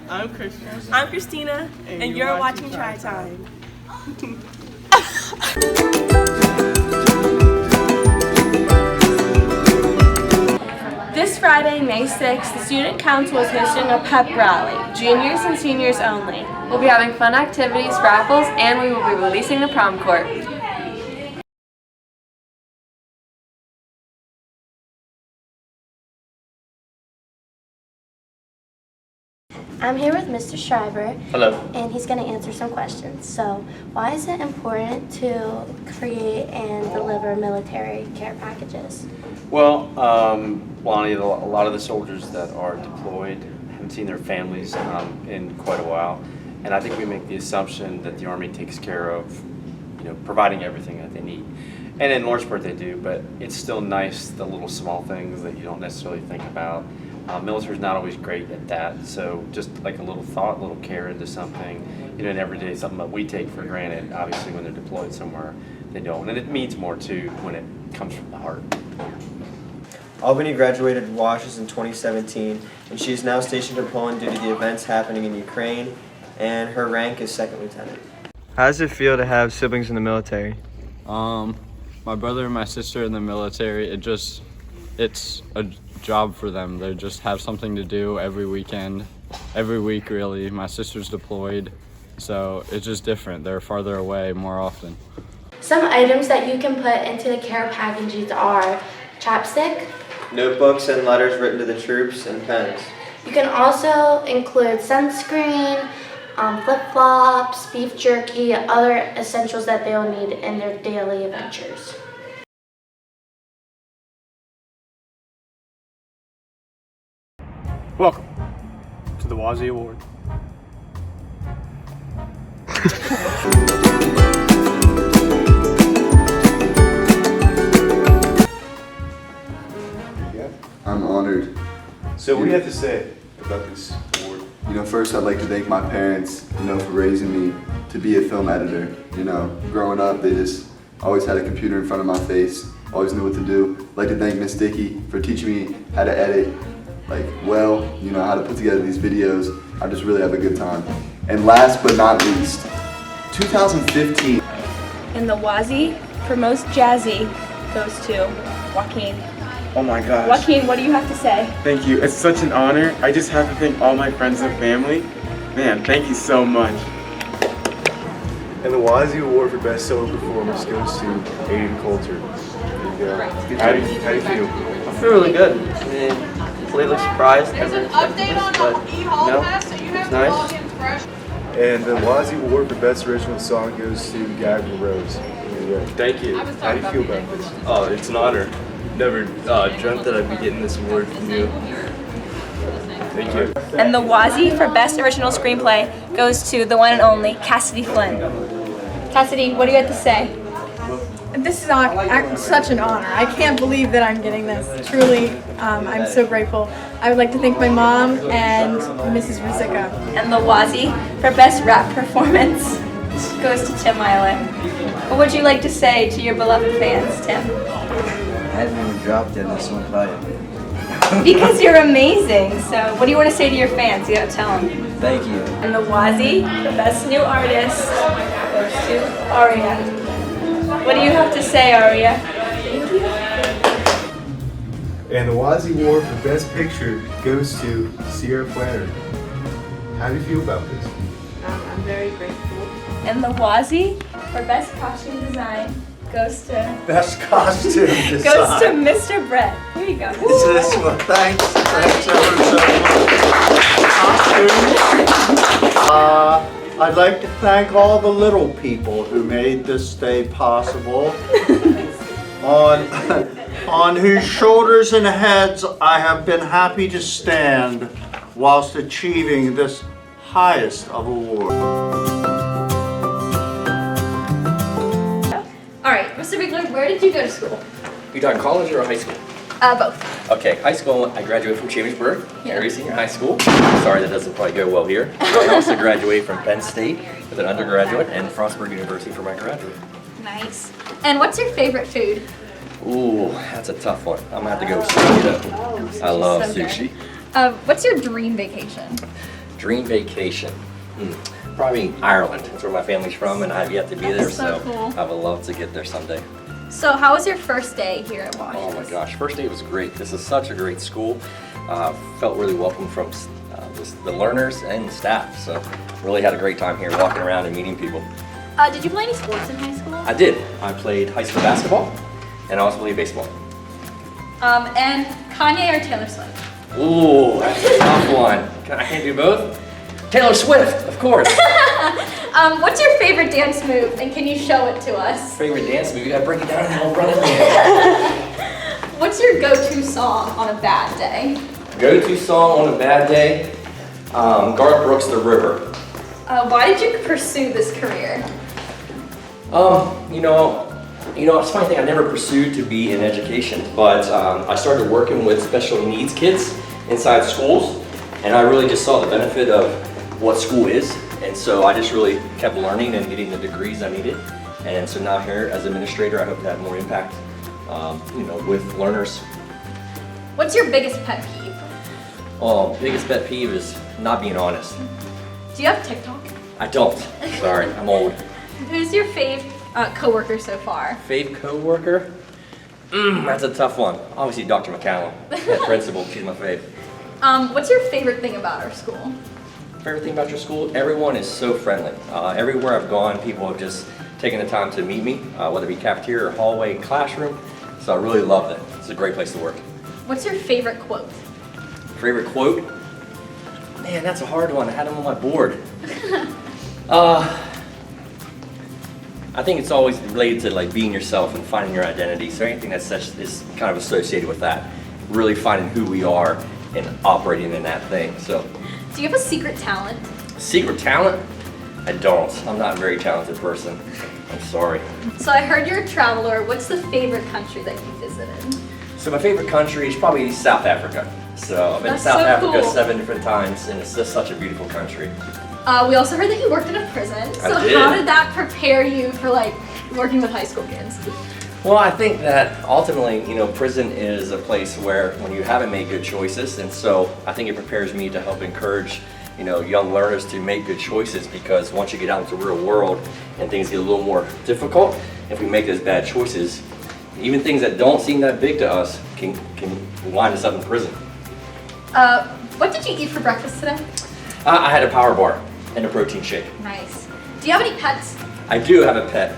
I'm Christian. I'm Christina, and you're watching Try Time. This Friday, May 6th, the Student Council is hosting a pep rally, juniors and seniors only. We'll be having fun activities, raffles, and we will be releasing the prom court. I'm here with Mr. Schreiber. Hello. And he's going to answer some questions. So, why is it important to create and deliver military care packages? Well, Lonnie, a lot of the soldiers that are deployed haven't seen their families in quite a while, and I think we make the assumption that the Army takes care of, providing everything that they need. And in large part they do, but it's still nice, the little small things that you don't necessarily think about. Military's not always great at that, so just like a little thought, a little care into something, in every day, something that we take for granted, obviously when they're deployed somewhere, they don't. And it means more too when it comes from the heart. Albany graduated WASHS in 2017, and she is now stationed in Poland due to the events happening in Ukraine, and her rank is second lieutenant. How does it feel to have siblings in the military? My brother and my sister in the military, it's a job for them. They just have something to do every weekend, every week really. My sister's deployed, so it's just different. They're farther away more often. Some items that you can put into the care packages are chapstick. Notebooks and letters written to the troops, and pens. You can also include sunscreen, flip-flops, beef jerky, other essentials that they'll need in their daily adventures. Welcome to the WAZZY Awards. I'm honored. So what do you have to say about this award? First I'd like to thank my parents, for raising me to be a film editor. Growing up, they just always had a computer in front of my face, always knew what to do. I'd like to thank Miss Dickey for teaching me how to edit, how to put together these videos. I just really have a good time. And last but not least, 2015. And the WAZZY for most jazzy goes to Joaquin. Oh my gosh. Joaquin, what do you have to say? Thank you. It's such an honor. I just have to thank all my friends and family. Man, thank you so much. And the WAZZY Award for Best Solo Performance goes to Aiden Coulter. There you go. How do you feel? I feel really good. Completely surprised. There's an update on E-Hall Pass, so you have to log in fresh. And the WAZZY Award for Best Original Song goes to Gavin Rose. There you go. Thank you. How do you feel about this? Oh, it's an honor. Never dreamt that I'd be getting this award from you. Thank you. And the WAZZY for Best Original Screenplay goes to the one and only Cassidy Flynn. Cassidy, what do you have to say? This is such an honor. I can't believe that I'm getting this. Truly, I'm so grateful. I would like to thank my mom and Mrs. Rizika. And the WAZZY for Best Rap Performance goes to Tim Eiler. What would you like to say to your beloved fans, Tim? I haven't even dropped yet, this one play. Because you're amazing. So what do you want to say to your fans? You gotta tell them. Thank you. And the WAZZY for Best New Artist goes to Aria. What do you have to say, Aria? Thank you. And the WAZZY Award for Best Picture goes to Sierra Flannery. How do you feel about this? I'm very grateful. And the WAZZY for Best Costume Design goes to Best costume design. goes to Mr. Brett. Here you go. Is this one? Thanks ever so much. I'd like to thank all the little people who made this day possible, on whose shoulders and heads I have been happy to stand whilst achieving this highest of awards. All right, Mr. Bigler, where did you go to school? You talking college or high school? Both. Okay, high school, I graduated from Chambersburg, Henry Senior High School. Sorry, that doesn't probably go well here. I also graduated from Penn State with an undergraduate and Frostburg University for my graduate. Nice. And what's your favorite food? Ooh, that's a tough one. I'm gonna have to go with sushi though. I love sushi. What's your dream vacation? Dream vacation. Probably Ireland. That's where my family's from, and I've yet to be there, That's so cool. I would love to get there someday. So how was your first day here at WASHS? Oh my gosh, first day was great. This is such a great school. Felt really welcome from the learners and staff, so really had a great time here walking around and meeting people. Did you play any sports in high school? I did. I played high school basketball, and I also played baseball. And Kanye or Taylor Swift? Ooh, that's a tough one. I can't do both? Taylor Swift, of course. What's your favorite dance move, and can you show it to us? Favorite dance move? You gotta break it down and I'll run it. What's your go-to song on a bad day? Go-to song on a bad day? Garth Brooks, The River. Why did you pursue this career? It's a funny thing, I never pursued to be in education, but I started working with special needs kids inside schools, and I really just saw the benefit of what school is, and so I just really kept learning and getting the degrees I needed, and so now here as administrator, I hope to have more impact, with learners. What's your biggest pet peeve? Oh, biggest pet peeve is not being honest. Do you have TikTok? I don't. Sorry, I'm old. Who's your fave coworker so far? Fave coworker? That's a tough one. Obviously, Dr. McCallum, head principal. She's my fave. What's your favorite thing about our school? Favorite thing about your school? Everyone is so friendly. Everywhere I've gone, people have just taken the time to meet me, whether it be cafeteria or hallway, classroom. So I really love it. It's a great place to work. What's your favorite quote? Favorite quote? Man, that's a hard one. I had them on my board. I think it's always related to like being yourself and finding your identity. So anything that's is kind of associated with that. Really finding who we are and operating in that thing. So. Do you have a secret talent? Secret talent? I don't. I'm not a very talented person. I'm sorry. So I heard you're a traveler. What's the favorite country that you visited? So my favorite country is probably South Africa. So I've been to South Africa 7 different times, and it's just such a beautiful country. We also heard that you worked in a prison. So I did. How did that prepare you for like working with high school kids? Well, I think that ultimately, prison is a place where when you haven't made good choices, and so I think it prepares me to help encourage, young learners to make good choices, because once you get out into the real world and things get a little more difficult, if we make those bad choices, even things that don't seem that big to us can wind us up in prison. What did you eat for breakfast today? I had a power bar and a protein shake. Nice. Do you have any pets? I do have a pet.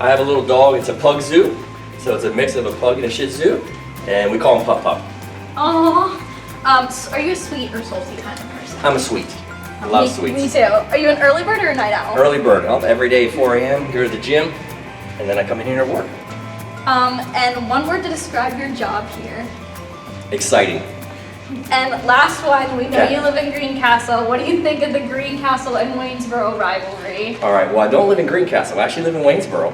I have a little dog. It's a pug zoo. So it's a mix of a pug and a shih tzu, and we call him Pup Pup. Aww. So are you a sweet or salty kind of person? I'm a sweet. I love sweets. Me too. Are you an early bird or a night owl? Early bird. Up every day at 4 a.m., go to the gym, and then I come in here to work. And one word to describe your job here. Exciting. And last one, we know Okay. you live in Greencastle. What do you think of the Greencastle and Waynesboro rivalry? All right, well, I don't live in Greencastle. I actually live in Waynesboro.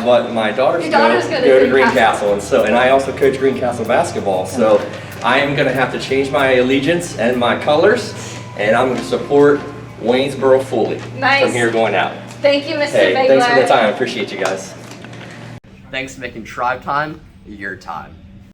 But my daughters, go to Greencastle, and I also coach Greencastle basketball. So I am going to have to change my allegiance and my colors, and I'm going to support Waynesboro fully Nice. from here going out. Thank you, Mr. Hey, Bigler. thanks for the time. I appreciate you guys. Thanks for making Tribe Time your time.